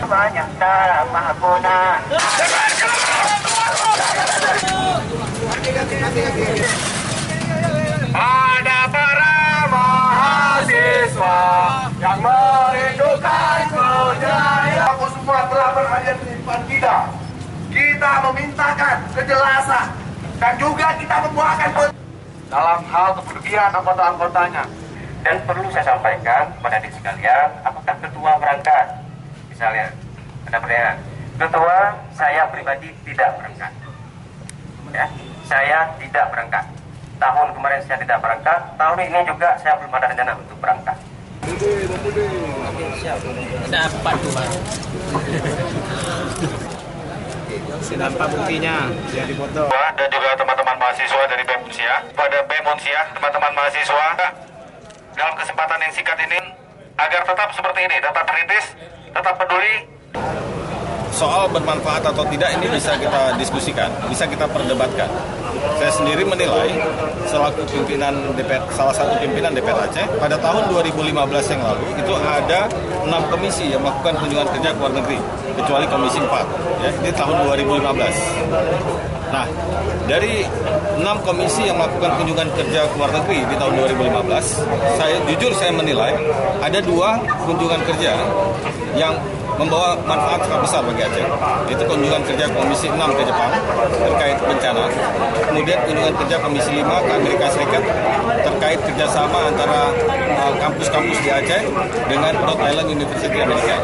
Banyak darah mahaguna. Pada para mahasiswa yang merindukan kejayaan, aku semua telah berhadir di depan kita. Kita memintakan kejelasan dan juga kita membuahkan dalam hal kepergian anggota-anggotanya. Dan perlu saya sampaikan kepada adik sekalian, apakah ketua berangkat? Misalnya, ada pertanyaan. Ketua, saya pribadi tidak berangkat. Ya, saya tidak berangkat. Tahun kemarin saya tidak berangkat, tahun ini juga saya belum ada rencana untuk berangkat. Oke, siap. Dapat tuh, Pak. Nampak buktinya, dia dipoto. Dan juga teman-teman mahasiswa dari BEM Unsia, pada BEM Unsia, teman-teman mahasiswa, dalam kesempatan yang singkat ini, agar tetap seperti ini, tetap kritis, tetap peduli. Soal bermanfaat atau tidak ini bisa kita diskusikan, bisa kita perdebatkan. Saya sendiri menilai selaku pimpinan DPR, salah satu pimpinan DPR Aceh, pada tahun 2015 yang lalu itu ada 6 komisi yang melakukan kunjungan kerja ke luar negeri, kecuali komisi 4, ya, ini tahun 2015. Nah, dari 6 komisi yang melakukan kunjungan kerja ke luar negeri di tahun 2015, saya menilai ada 2 kunjungan kerja yang membawa manfaat sangat besar bagi Aceh. Itu kunjungan kerja Komisi 6 ke Jepang terkait bencana. Kemudian kunjungan kerja Komisi 5 ke Amerika Serikat terkait kerjasama antara kampus-kampus di Aceh dengan Rhode Island University Amerika.